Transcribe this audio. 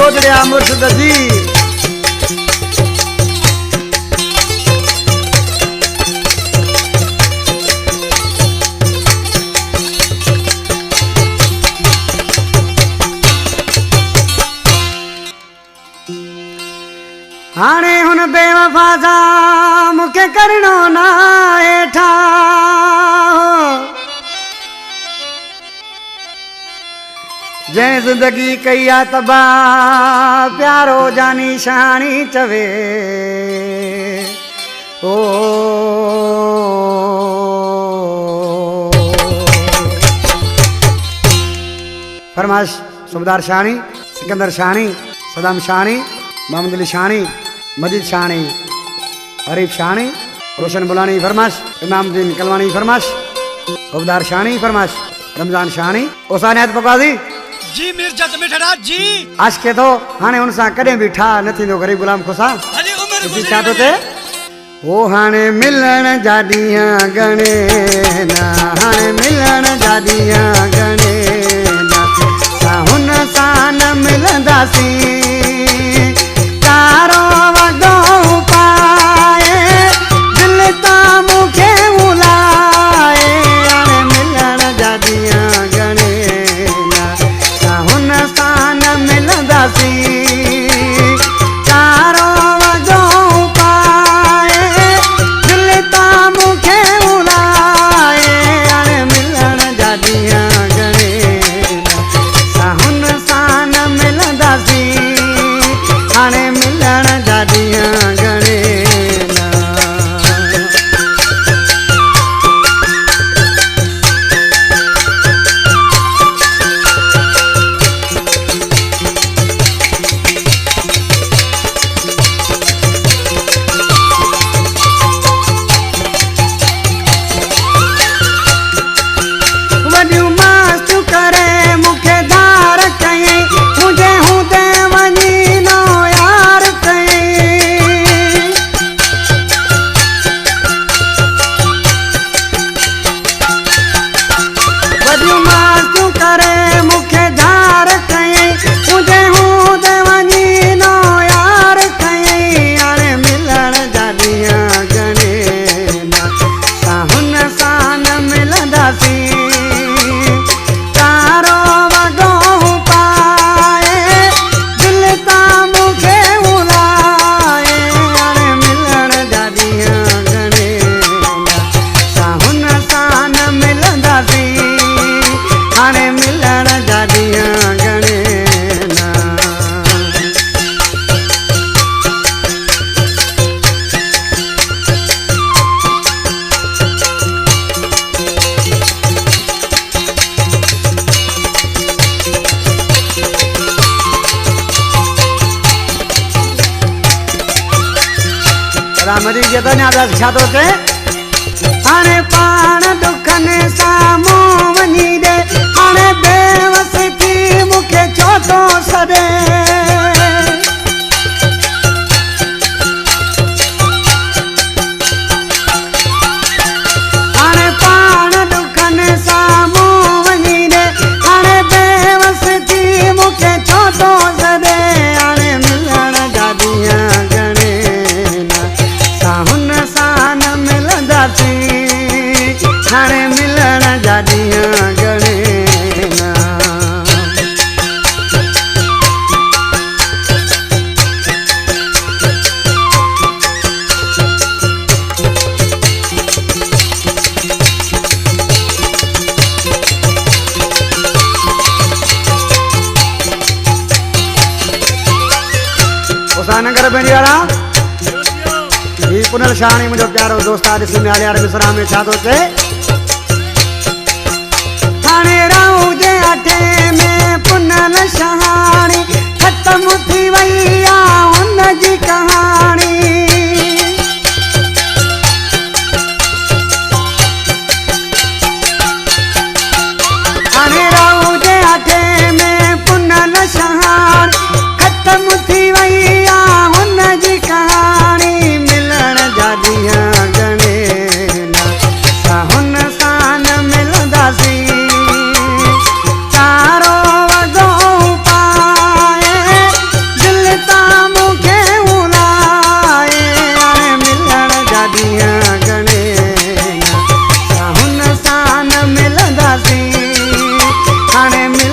सोचड़िया मुर्शिद जी। हाणे हुन बेवफा सा मुखे करणो ना हेठा जैं जिंदगी कई आ तबाह प्यारो जानी शानी चवे ओ फरमाश सुबेदार शानी, सिकंदर शानी, सदाम शानी, मोहम्मद अली शानी, मजीद शानी, हरीफ शानी, रोशन बुलानी फरमाश, इमामुद्दीन कलवानी फरमाश, उबदार शानी फरमाश, रमजान शानी, ओसानियत पकवादी जी मिर्जा मिठराज जी। आज के तो हाने उन सा कदे भी ठा नथी दो गरीब गुलाम खुसा हली उम्र इसी चाहते थे वो हाने मिलन जादियां गणे ना, हाने मिलन जादियां गणे ना, साहुन सान मिलंदासी तारो वडो पाए दिल ता मुखे उलाए हाने मिलन जादियां गणे ना, साहुन सान मिलंदासी तारो वडो पाए दिल ता मुखे उलाए हाने मिलन जादियां गणे ना, साहुन सान मिलंदासी हाणे मिलण जादियां गणे ना। वॾियूं मस्तु करे मूंखे धार कयईं मुंहिंजे हूंदे वञी नो यार कयईं वॾियूं मस्तु करे मूंखे धार कयईं मुंहिंजे हूंदे वञी नो यार कयईं हाणे मिलण जादियां गणे ना, साहुन सान मिलंदासी तारो वडो पाए दिल ता मुखे उलाए हाणे मिलण जादियां गणे ना, साहुन सान मिलंदासी हाणे मिलण जादियां गणे ना। रामजी के तो न्यादा छातो थे हाणे पाण दुखने साम्हूं वञी ॾे हाणे बेवस थी मूंखे छो थो सॾे हाणे पाण दुखने साम्हूं वञी ॾे हाणे बेवस थी मूंखे छो थो सॾे हाणे मिलण जादियां गणे ना, साहुन सान मिलंदासी हाणे मिलण जादियां गणे ना। ओसानगर पंहिंजी वारा ही पुनर शानी मुझे प्यारो दोस्त आज सुन आले यार मिसरा में छा तो थे हाणे राहू जे अठे में पुनर शानी खत्म थी वई आ हुन जी कहानी हाणे राहू जे अठे में पुनर शानी खत्म थी वई आ हुन जी कहानी मिलण जादियां गणे ना, साहुन सान मिलंदासी तारो वडो पा सी हाणे